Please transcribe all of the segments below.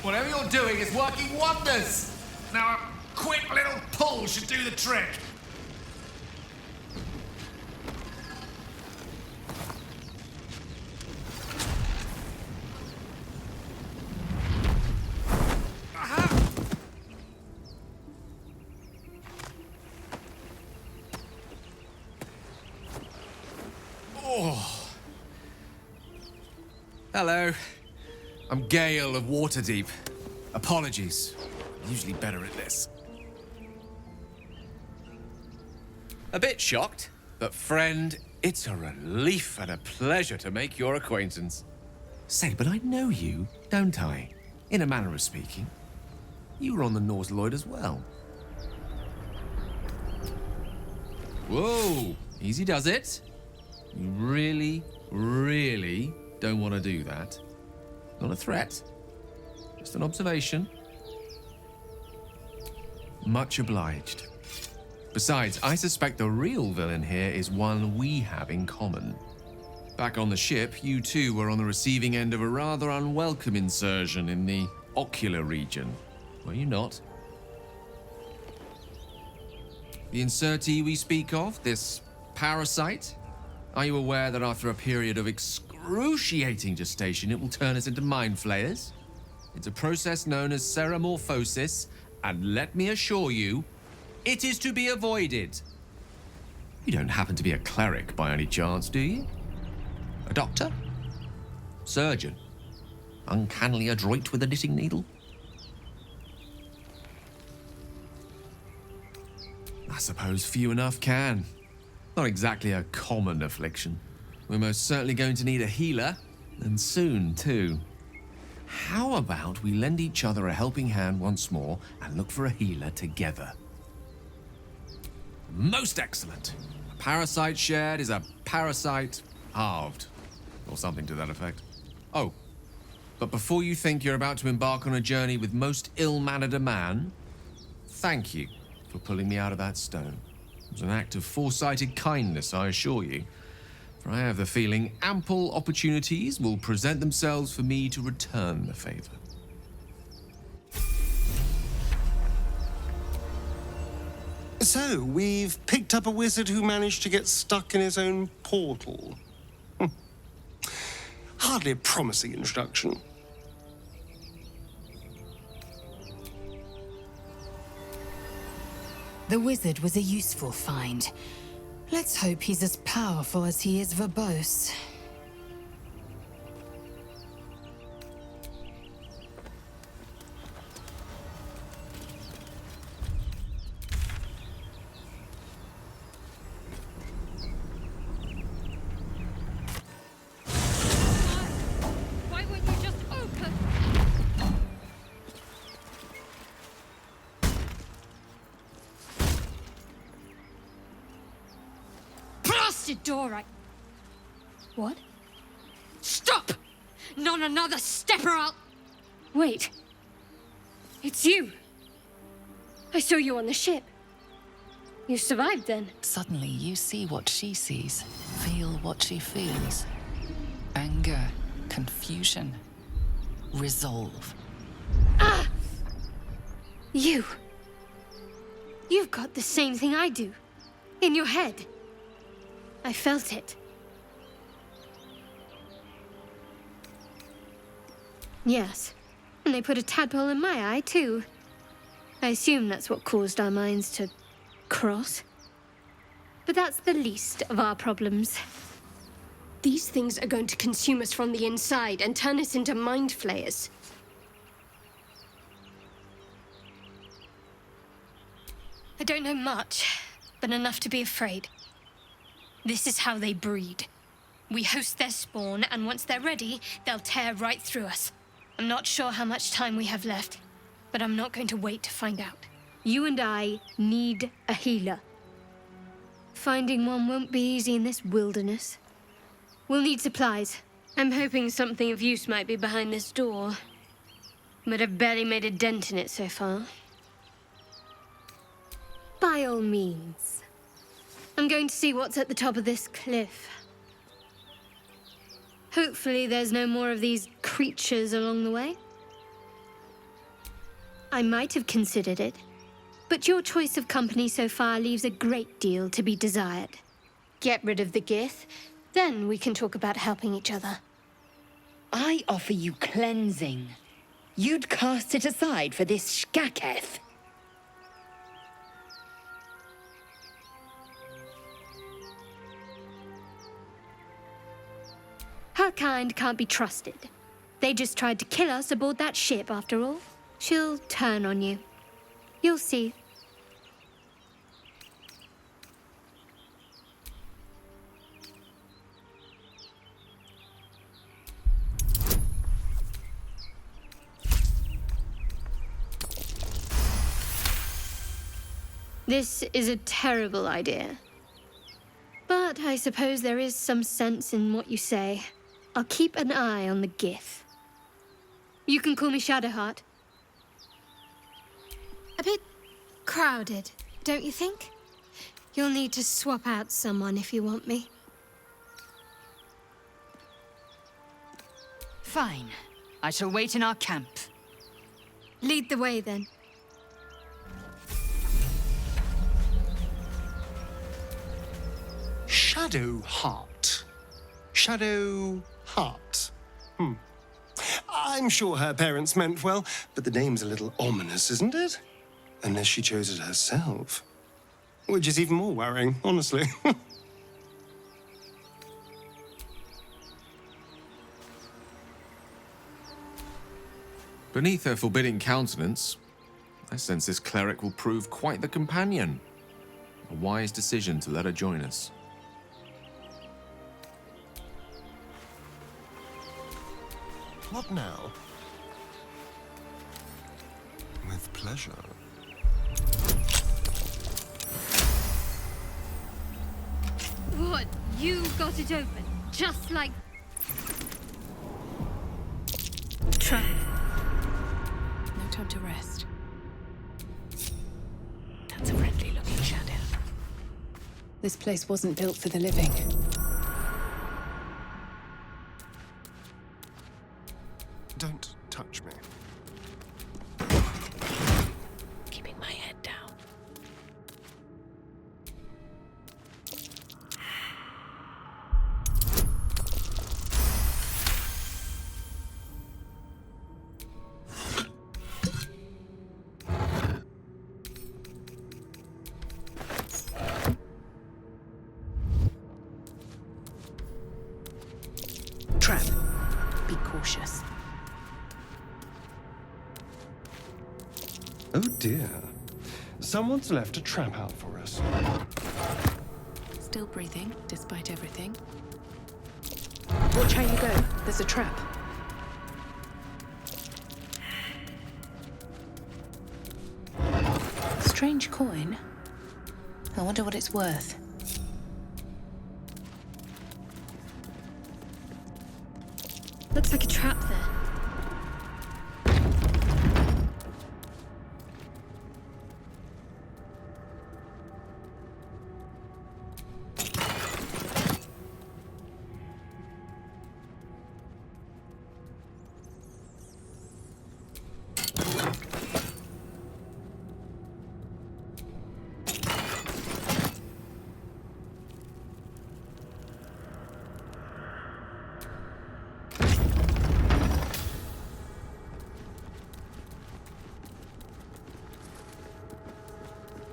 Whatever you're doing is working wonders. Now a quick little pull should do the trick. Oh. Hello. I'm Gale of Waterdeep. Apologies. I'm usually better at this. A bit shocked, but friend, it's a relief and a pleasure to make your acquaintance. Say, but I know you, don't I? In a manner of speaking. You were on the Norse Lloyd as well. Whoa, easy does it. You really, really don't want to do that. Not a threat, just an observation. Much obliged. Besides, I suspect the real villain here is one we have in common. Back on the ship, you two were on the receiving end of a rather unwelcome insertion in the ocular region, were you not? The insertee we speak of, this parasite, are you aware that after a period of excruciating gestation, it will turn us into mind flayers? It's a process known as ceramorphosis, and let me assure you, it is to be avoided. You don't happen to be a cleric by any chance, do you? A doctor? Surgeon? Uncannily adroit with a knitting needle? I suppose few enough can. Not exactly a common affliction. We're most certainly going to need a healer, and soon, too. How about we lend each other a helping hand once more and look for a healer together? Most excellent. A parasite shared is a parasite halved, or something to that effect. Oh, but before you think you're about to embark on a journey with most ill-mannered a man, thank you for pulling me out of that stone. It was an act of foresighted kindness, I assure you. For I have the feeling ample opportunities will present themselves for me to return the favor. So, we've picked up a wizard who managed to get stuck in his own portal. Hardly a promising introduction. The wizard was a useful find. Let's hope he's as powerful as he is verbose. Why won't you just open? Blasted door, What? Stop! Not another step or I'll... Wait. It's you. I saw you on the ship. You survived then. Suddenly you see what she sees, feel what she feels. Anger, confusion, resolve. Ah! You. You've got the same thing I do. In your head. I felt it. Yes. And they put a tadpole in my eye, too. I assume that's what caused our minds to cross. But that's the least of our problems. These things are going to consume us from the inside and turn us into mind flayers. I don't know much, but enough to be afraid. This is how they breed. We host their spawn, and once they're ready, they'll tear right through us. I'm not sure how much time we have left, but I'm not going to wait to find out. You and I need a healer. Finding one won't be easy in this wilderness. We'll need supplies. I'm hoping something of use might be behind this door, but I've barely made a dent in it so far. By all means. I'm going to see what's at the top of this cliff. Hopefully there's no more of these creatures along the way. I might have considered it. But your choice of company so far leaves a great deal to be desired. Get rid of the Gith, then we can talk about helping each other. I offer you cleansing. You'd cast it aside for this Shkaketh. Her kind can't be trusted. They just tried to kill us aboard that ship, after all. She'll turn on you. You'll see. This is a terrible idea. But I suppose there is some sense in what you say. I'll keep an eye on the Gith. You can call me Shadowheart. A bit crowded, don't you think? You'll need to swap out someone if you want me. Fine. I shall wait in our camp. Lead the way, then. Shadowheart. Shadowheart. I'm sure her parents meant well, but the name's a little ominous, isn't it? Unless she chose it herself. Which is even more worrying, honestly. Beneath her forbidding countenance, I sense this cleric will prove quite the companion. A wise decision to let her join us. What now? With pleasure. What? You got it open? Just like... Trap. No time to rest. That's a friendly-looking shadow. This place wasn't built for the living. Don't touch me. Keeping my head down. Trap. Be cautious. Oh dear. Someone's left a trap out for us. Still breathing, despite everything. Watch how you go. There's a trap. Strange coin. I wonder what it's worth. Looks like a trap there.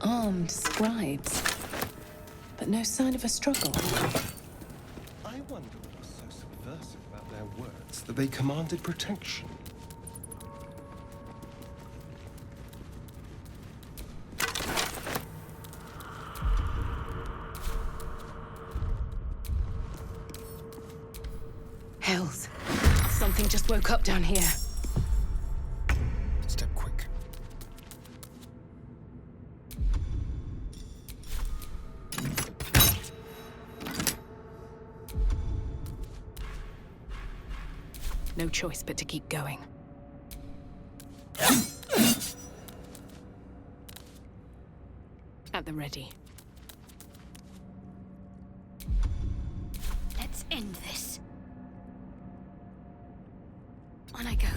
Armed scribes, but no sign of a struggle. I wonder what was so subversive about their words that they commanded protection. Hells. Something just woke up down here. Step quick. No choice but to keep going. At the ready. Let's end this. On I go.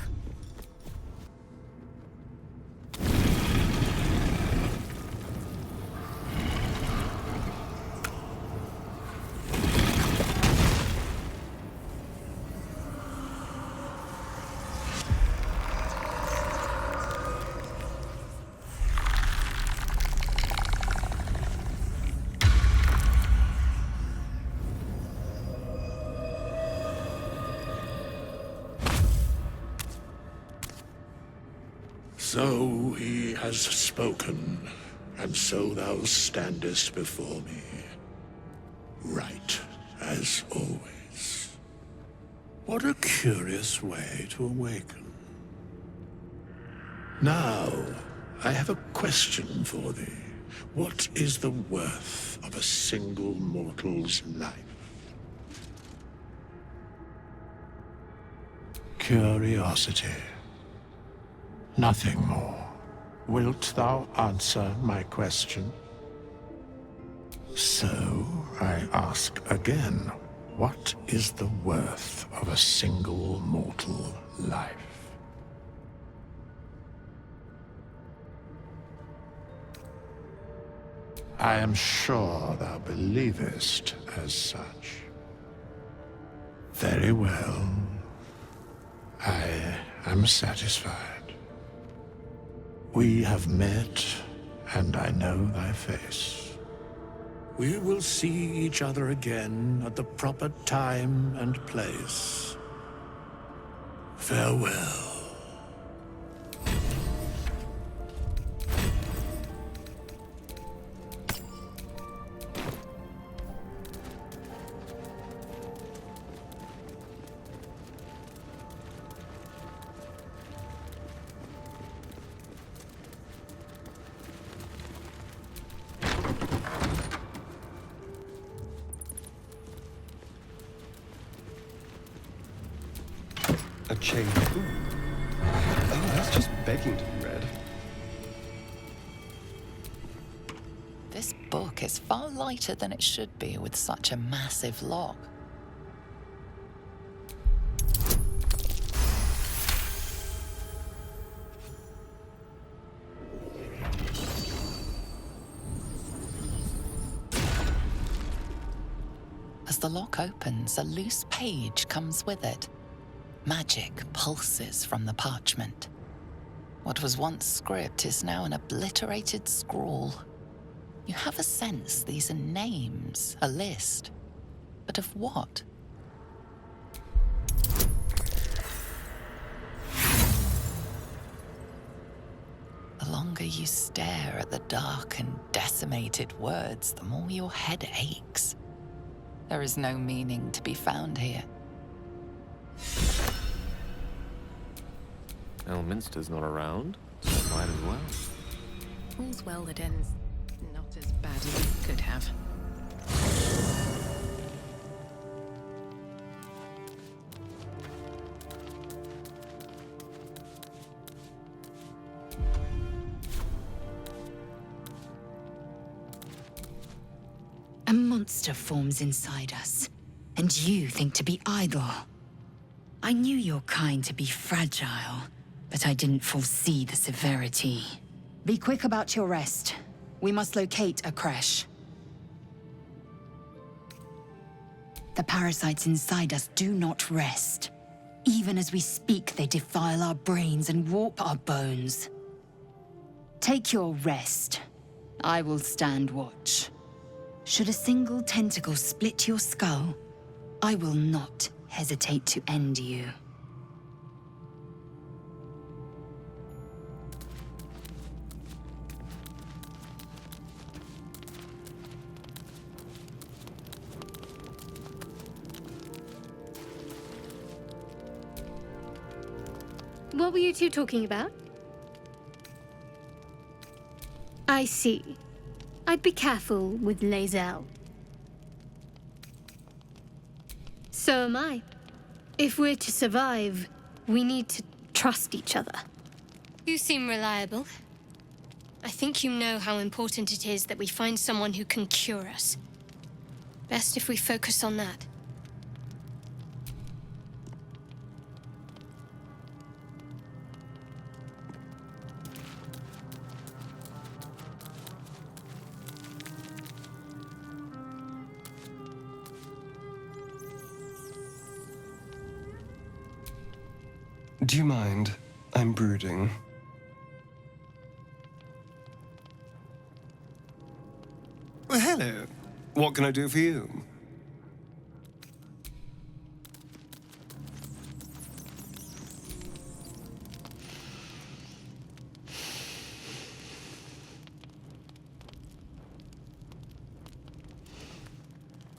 So he has spoken, and so thou standest before me, right as always. What a curious way to awaken. Now, I have a question for thee. What is the worth of a single mortal's life? Curiosity. Nothing more. Wilt thou answer my question? So, I ask again, what is the worth of a single mortal life? I am sure thou believest as such. Very well. I am satisfied. We have met, and I know thy face. We will see each other again at the proper time and place. Farewell. A chain. Ooh. Oh, that's just begging to be read. This book is far lighter than it should be with such a massive lock. As the lock opens, a loose page comes with it. Magic pulses from the parchment. What was once script is now an obliterated scrawl. You have a sense these are names, a list. But of what? The longer you stare at the dark and decimated words, the more your head aches. There is no meaning to be found here. Elminster's not around, so might as well. All's well that ends not as bad as it could have. A monster forms inside us, and you think to be idle. I knew your kind to be fragile, but I didn't foresee the severity. Be quick about your rest. We must locate a creche. The parasites inside us do not rest. Even as we speak, they defile our brains and warp our bones. Take your rest. I will stand watch. Should a single tentacle split your skull, I will not hesitate to end you. What were you two talking about? I see. I'd be careful with Lae'zel. So am I. If we're to survive, we need to trust each other. You seem reliable. I think you know how important it is that we find someone who can cure us. Best if we focus on that. Do you mind? I'm brooding. Well, hello. What can I do for you?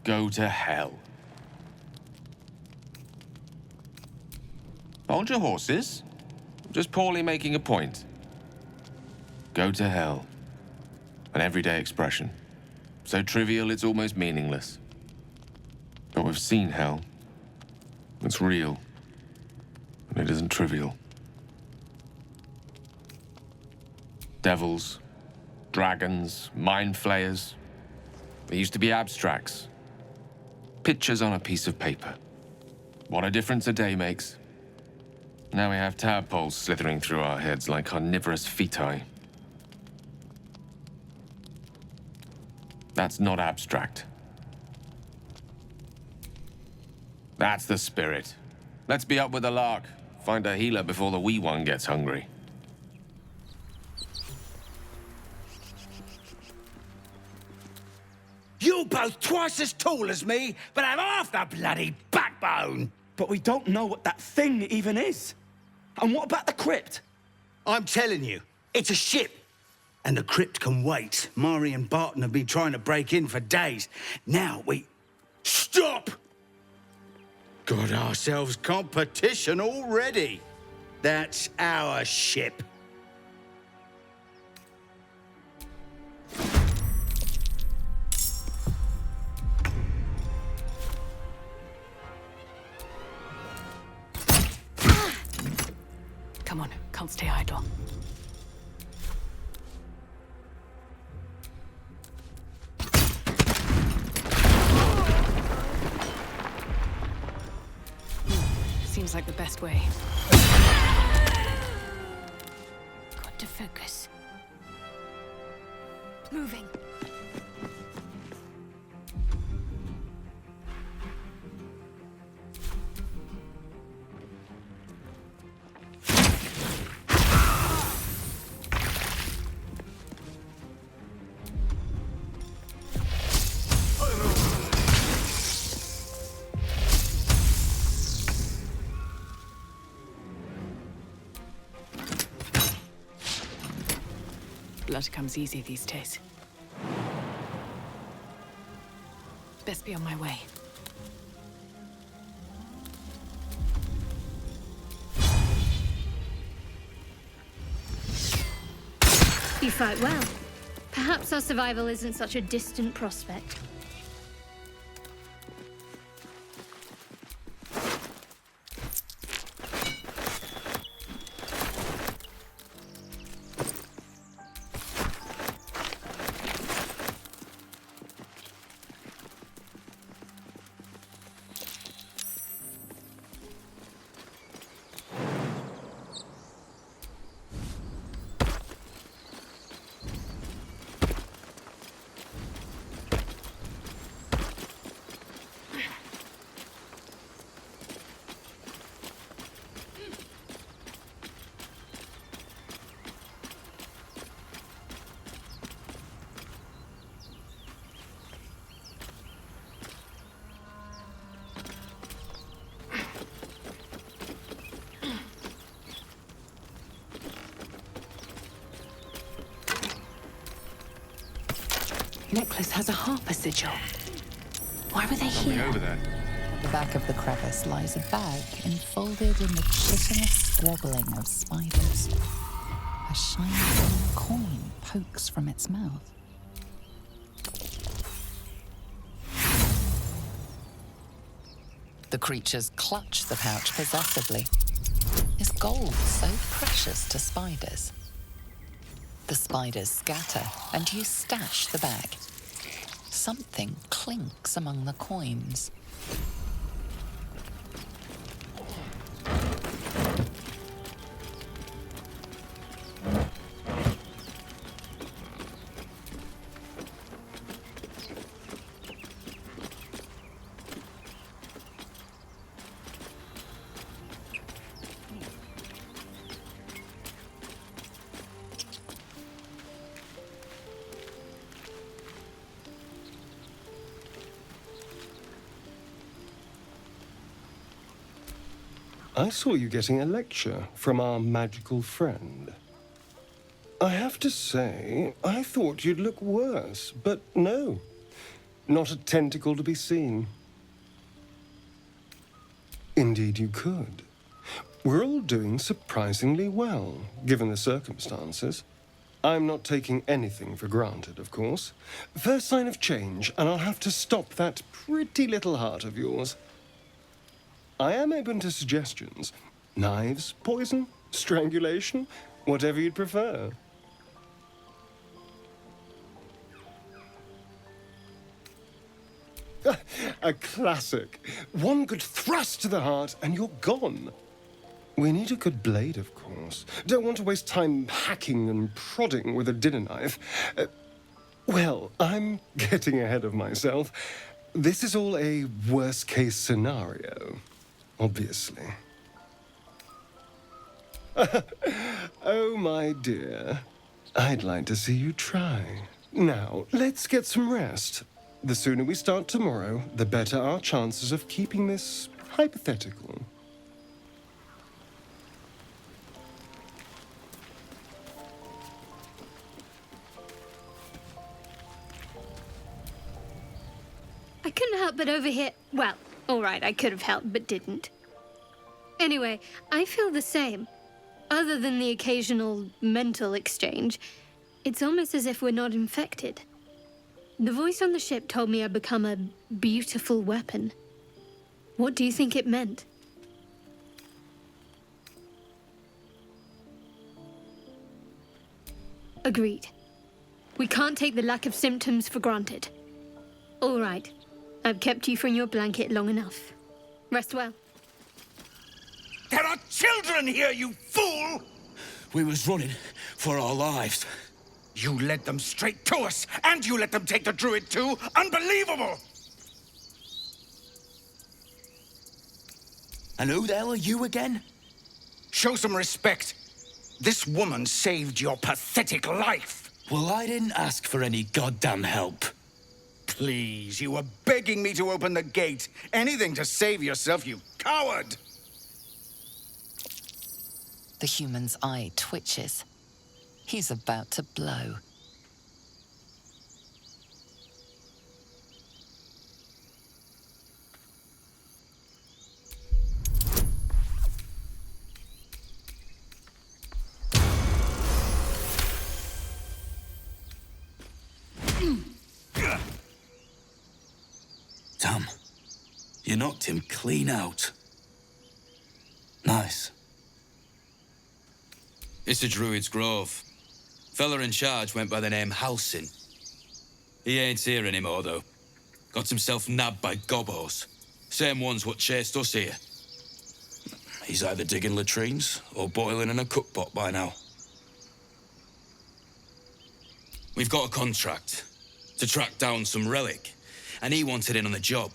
Go to hell. Hold your horses. I'm just poorly making a point. Go to hell. An everyday expression. So trivial it's almost meaningless. But we've seen hell. It's real. And it isn't trivial. Devils, dragons, mind flayers. They used to be abstracts. Pictures on a piece of paper. What a difference a day makes. Now we have tadpoles slithering through our heads like carnivorous feti. That's not abstract. That's the spirit. Let's be up with the lark. Find a healer before the wee one gets hungry. You're both twice as tall as me, but have half the bloody backbone! But we don't know what that thing even is. And what about the crypt? I'm telling you, it's a ship. And the crypt can wait. Mari and Barton have been trying to break in for days. Now we... Stop! Got ourselves competition already. That's our ship. Come on, can't stay idle. Seems like the best way. Got to focus. Moving. Blood comes easy these days. Best be on my way. You fight well. Perhaps our survival isn't such a distant prospect. Necklace has a harper sigil. Why were they here? Over there. At the back of the crevice lies a bag enfolded in the chitinous squabbling of spiders. A shiny coin pokes from its mouth. The creatures clutch the pouch possessively. Is gold so precious to spiders? The spiders scatter, and you stash the bag. Something clinks among the coins. I saw you getting a lecture from our magical friend. I have to say, I thought you'd look worse, but no. not a tentacle to be seen. Indeed you could. We're all doing surprisingly well, given the circumstances. I'm not taking anything for granted, of course. First sign of change, and I'll have to stop that pretty little heart of yours. I am open to suggestions. Knives, poison, strangulation, whatever you'd prefer. A classic. One good thrust to the heart and you're gone. We need a good blade, of course. Don't want to waste time hacking and prodding with a dinner knife. Well, I'm getting ahead of myself. This is all a worst-case scenario, obviously. Oh, my dear. I'd like to see you try. Now, let's get some rest. The sooner we start tomorrow, the better our chances of keeping this hypothetical. I couldn't help but overhear. Well, all right, I could have helped, but didn't. Anyway, I feel the same. Other than the occasional mental exchange, it's almost as if we're not infected. The voice on the ship told me I'd become a beautiful weapon. What do you think it meant? Agreed. We can't take the lack of symptoms for granted. All right. I've kept you from your blanket long enough. Rest well. There are children here, you fool! We was running for our lives. You led them straight to us, and you let them take the druid too? Unbelievable! And who the hell are you again? Show some respect. This woman saved your pathetic life. Well, I didn't ask for any goddamn help. Please, you were begging me to open the gate. Anything to save yourself, you coward! The human's eye twitches. He's about to blow. Tom, you knocked him clean out. Nice. It's a Druid's Grove. Fella in charge went by the name Halsin. He ain't here anymore, though. Got himself nabbed by gobos. Same ones what chased us here. He's either digging latrines or boiling in a cookpot by now. We've got a contract to track down some relic, and he wanted in on the job.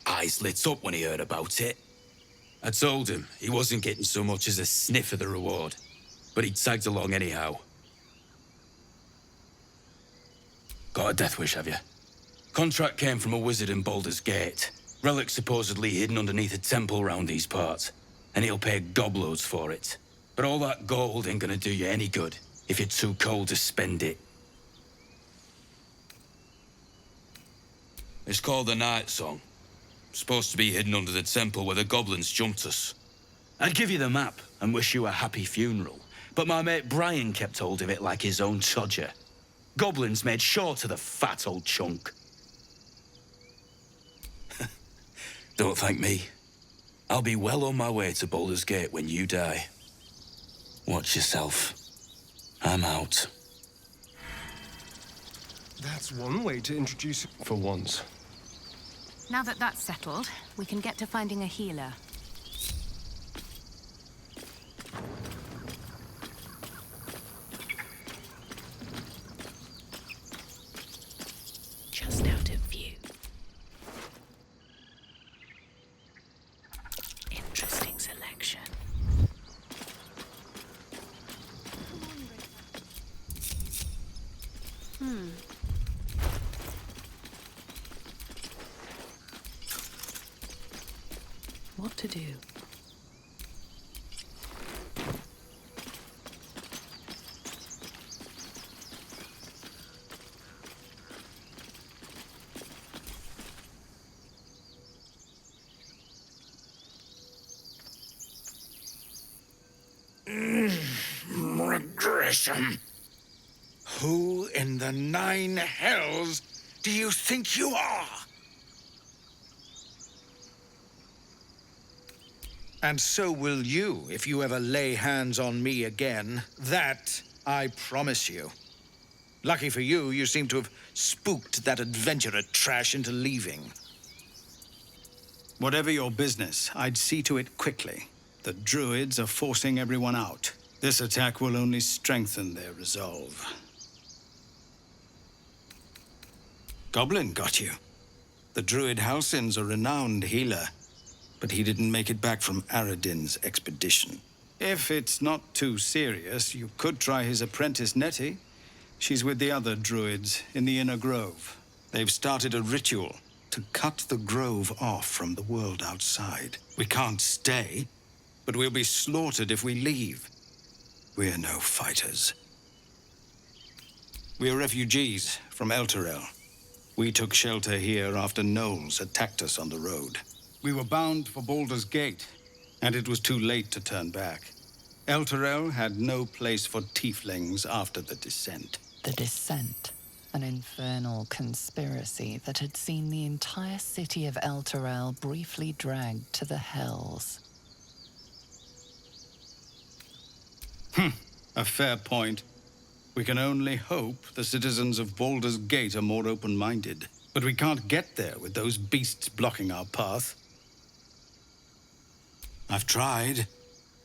Eyes lit up when he heard about it. I told him he wasn't getting so much as a sniff of the reward, but he tagged along anyhow. Got a death wish, have you? Contract came from a wizard in Baldur's Gate. Relic supposedly hidden underneath a temple round these parts, and he'll pay gobloads for it. But all that gold ain't gonna do you any good if you're too cold to spend it. It's called the Night Song. Supposed to be hidden under the temple where the goblins jumped us. I'd give you the map and wish you a happy funeral, but my mate Brian kept hold of it like his own Todger. Goblins made sure to the fat old chunk. Don't thank me. I'll be well on my way to Baldur's Gate when you die. Watch yourself. I'm out. That's one way to introduce it for once. Now that that's settled, we can get to finding a healer. Just out of view. Interesting selection. What to do? Regression. Who in the 9 hells do you think you are? And so will you if you ever lay hands on me again. That I promise you. Lucky for you, you seem to have spooked that adventurer trash into leaving. Whatever your business, I'd see to it quickly. The druids are forcing everyone out. This attack will only strengthen their resolve. Goblin got you. The druid Halsin's a renowned healer, but he didn't make it back from Aradin's expedition. If it's not too serious, you could try his apprentice Nettie. She's with the other druids in the Inner Grove. They've started a ritual to cut the grove off from the world outside. We can't stay, but we'll be slaughtered if we leave. We're no fighters. We're refugees from Elturel. We took shelter here after gnolls attacked us on the road. We were bound for Baldur's Gate, and it was too late to turn back. Elturel had no place for tieflings after the Descent. The Descent, an infernal conspiracy that had seen the entire city of Elturel briefly dragged to the hells. A fair point. We can only hope the citizens of Baldur's Gate are more open-minded. But we can't get there with those beasts blocking our path. I've tried.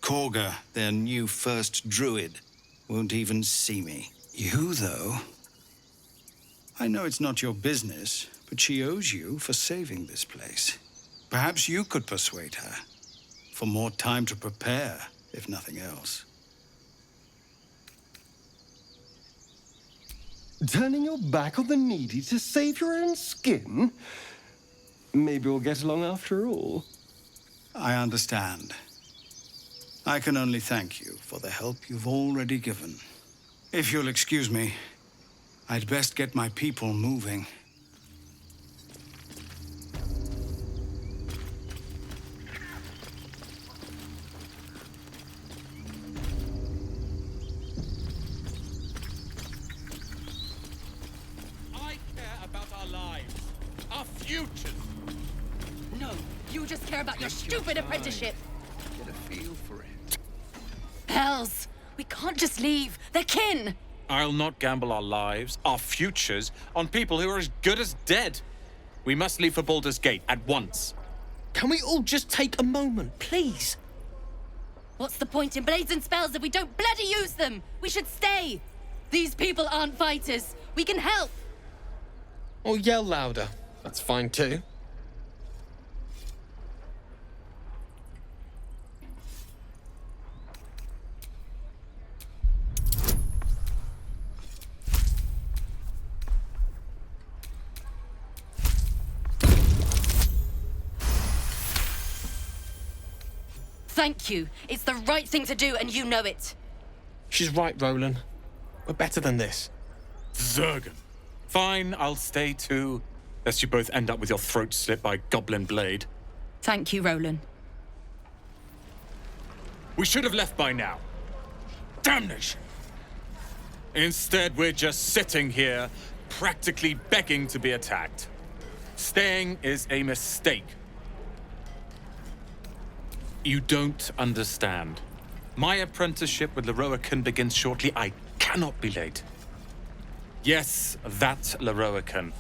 Korga, their new first druid, won't even see me. You, though... I know it's not your business, but she owes you for saving this place. Perhaps you could persuade her. For more time to prepare, if nothing else. Turning your back on the needy to save your own skin? Maybe we'll get along after all. I understand. I can only thank you for the help you've already given. If you'll excuse me, I'd best get my people moving. I care about our lives, our futures. No, you just care about your stupid apprenticeship. Get a feel for it. Hells, we can't just leave. They're kin. I'll not gamble our lives, our futures, on people who are as good as dead. We must leave for Baldur's Gate at once. Can we all just take a moment, please? What's the point in blades and spells if we don't bloody use them? We should stay. These people aren't fighters. We can help. Or yell louder. That's fine too. Thank you. It's the right thing to do, and you know it. She's right, Roland. We're better than this. Zergan. Fine, I'll stay too, lest you both end up with your throat slit by Goblin Blade. Thank you, Roland. We should have left by now. Damnation! Instead, we're just sitting here, practically begging to be attacked. Staying is a mistake. You don't understand. My apprenticeship with Leroican begins shortly. I cannot be late. Yes, that Leroican.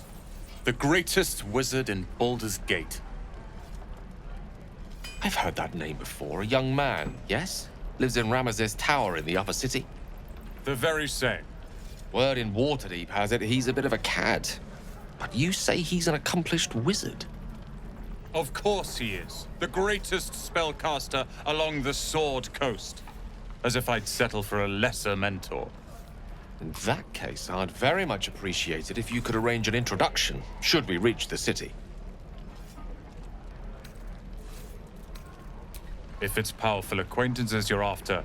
The greatest wizard in Baldur's Gate. I've heard that name before. A young man, yes? Lives in Ramaz's tower in the upper city. The very same. Word in Waterdeep has it he's a bit of a cad. But you say he's an accomplished wizard. Of course he is. The greatest spellcaster along the Sword Coast. As if I'd settle for a lesser mentor. In that case, I'd very much appreciate it if you could arrange an introduction, should we reach the city. If it's powerful acquaintances you're after,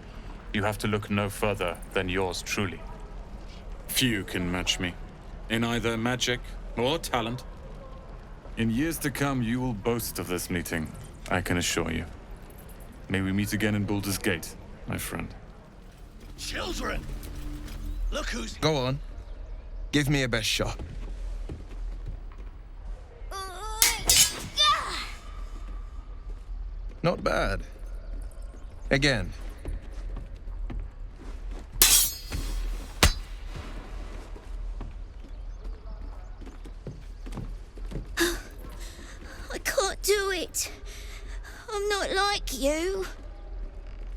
you have to look no further than yours truly. Few can match me, in either magic or talent. In years to come, you will boast of this meeting, I can assure you. May we meet again in Baldur's Gate, my friend. children! Look who's... Go on. Give me a best shot. Not bad. Again. I can't do it. I'm not like you.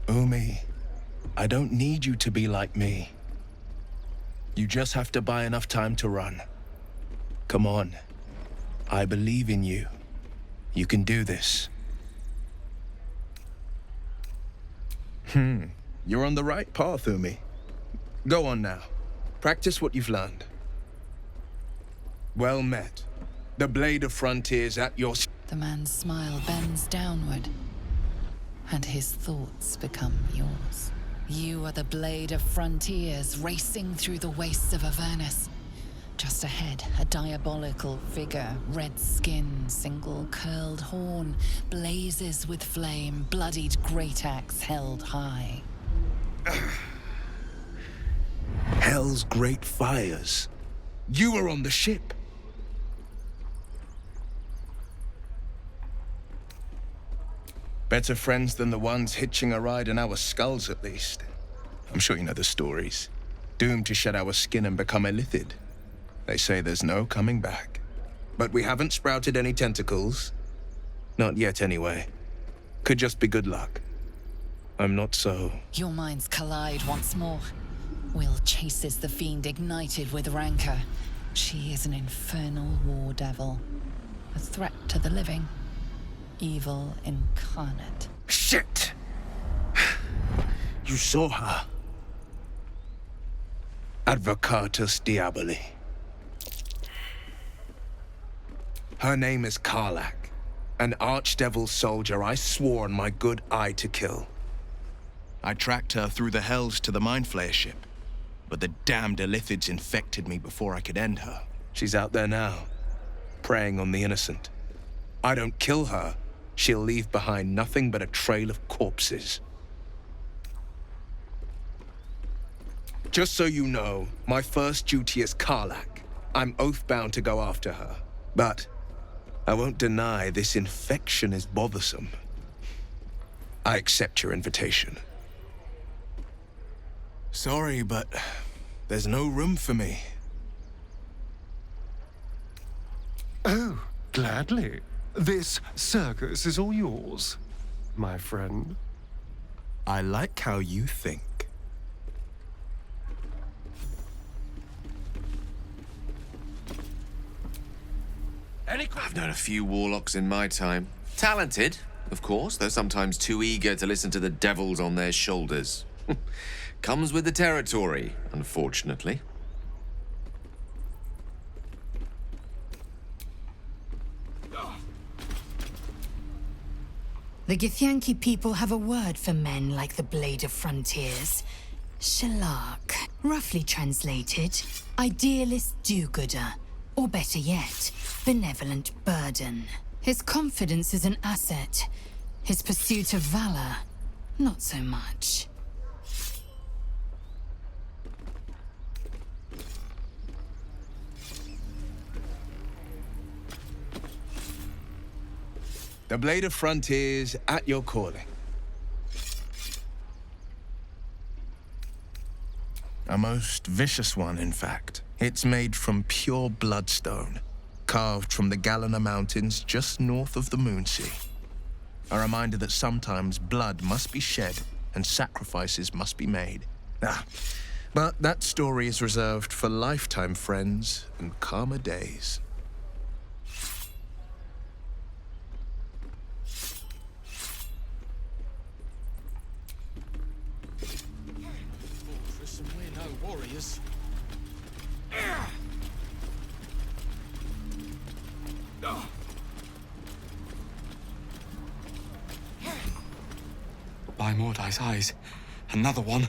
Umi, I don't need you to be like me. You just have to buy enough time to run. Come on. I believe in you. You can do this. You're on the right path, Umi. Go on now. Practice what you've learned. Well met. The blade of frontiers at your... The man's smile bends downward, and his thoughts become yours. You are the blade of frontiers racing through the wastes of Avernus. Just ahead, a diabolical figure, red skin, single curled horn, blazes with flame, bloodied great axe held high. Hell's great fires. You were on the ship. Better friends than the ones hitching a ride in our skulls, at least. I'm sure you know the stories. Doomed to shed our skin and become illithid. They say there's no coming back. But we haven't sprouted any tentacles. Not yet, anyway. Could just be good luck. I'm not so... Your minds collide once more. Will chases the fiend ignited with rancor. She is an infernal war devil. A threat to the living. Evil incarnate. Shit! You saw her. Advocatus Diaboli. Her name is Karlach, an archdevil soldier I swore on my good eye to kill. I tracked her through the hells to the Mindflayer ship, but the damned Illithids infected me before I could end her. She's out there now, preying on the innocent. I don't kill her, she'll leave behind nothing but a trail of corpses. Just so you know, my first duty is Karlach. I'm oath-bound to go after her. But I won't deny this infection is bothersome. I accept your invitation. Sorry, but there's no room for me. Oh, gladly. This circus is all yours, my friend. I like how you think. I've known a few warlocks in my time. Talented, of course, though sometimes too eager to listen to the devils on their shoulders. Comes with the territory, unfortunately. The Githyanki people have a word for men like the Blade of Frontiers. Shalak. Roughly translated, idealist do-gooder. Or better yet, benevolent burden. His confidence is an asset. His pursuit of valor, not so much. The Blade of Frontiers at your calling. A most vicious one, in fact. It's made from pure bloodstone, carved from the Galena Mountains just north of the Moonsea. A reminder that sometimes blood must be shed and sacrifices must be made. But that story is reserved for lifetime friends and calmer days. Warriors. By Mordai's eyes, another one.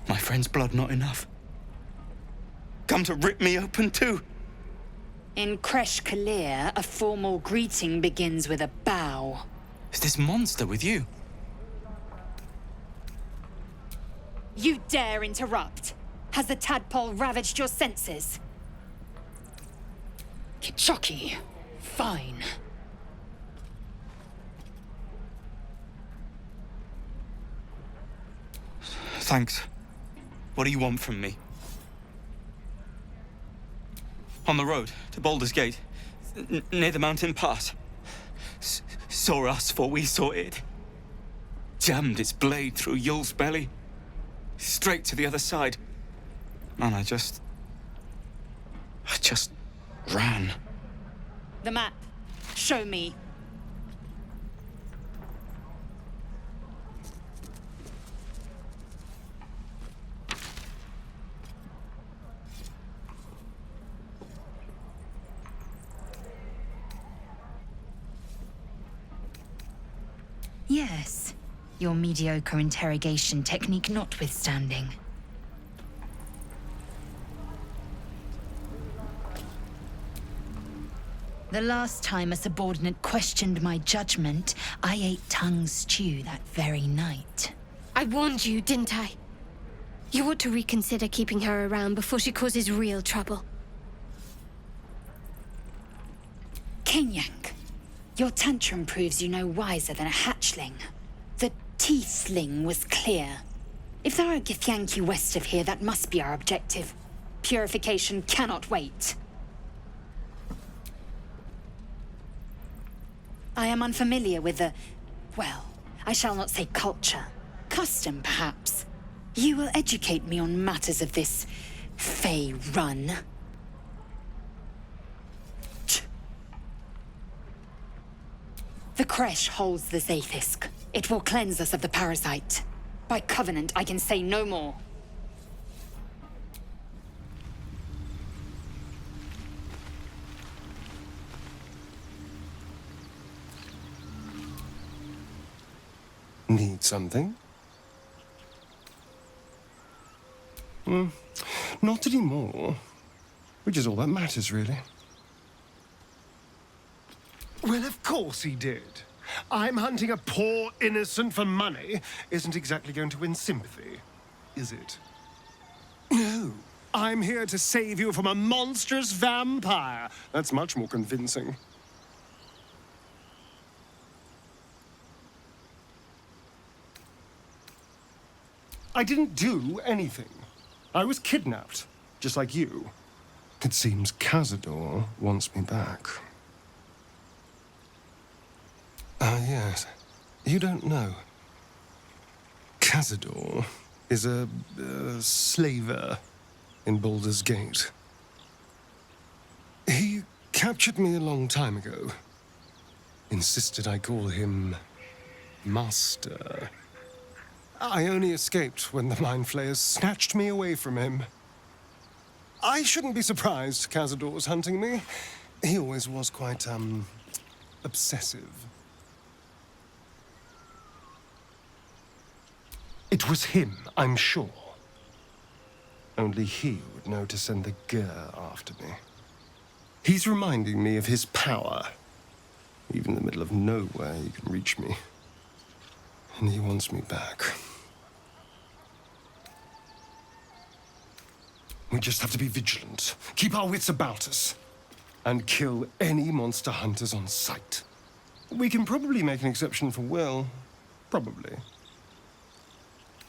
My friend's blood not enough. Come to rip me open too. In Kresh Kalir, a formal greeting begins with a bow. Is this monster with you? You dare interrupt? Has the tadpole ravaged your senses? Kichoki. Fine. Thanks. What do you want from me? On the road to Baldur's Gate, near the mountain pass, saw us for we saw it. Jammed its blade through Yul's belly, straight to the other side. And I just ran. The map. Show me. Yes, your mediocre interrogation technique notwithstanding. The last time a subordinate questioned my judgment, I ate tongue stew that very night. I warned you, didn't I? You ought to reconsider keeping her around before she causes real trouble. Kenyak, your tantrum proves you no wiser than a hatchling. The teethling was clear. If there are Githyanki west of here, that must be our objective. Purification cannot wait. I am unfamiliar with the... well, I shall not say culture. Custom, perhaps. You will educate me on matters of this... Fey run. The creche holds the Zaithisk. It will cleanse us of the parasite. By covenant, I can say no more. Need something? Not anymore. Which is all that matters, really. Well, of course he did. I'm hunting a poor innocent for money isn't exactly going to win sympathy, is it? No. I'm here to save you from a monstrous vampire. That's much more convincing. I didn't do anything. I was kidnapped, just like you. It seems Cazador wants me back. Ah, yes. You don't know. Cazador is a slaver in Baldur's Gate. He captured me a long time ago. Insisted I call him Master. I only escaped when the Mind Flayers snatched me away from him. I shouldn't be surprised Cazador's hunting me. He always was quite, obsessive. It was him, I'm sure. Only he would know to send the Gur after me. He's reminding me of his power. Even in the middle of nowhere, he can reach me. And he wants me back. We just have to be vigilant, keep our wits about us, and kill any monster hunters on sight. We can probably make an exception for Will. Probably.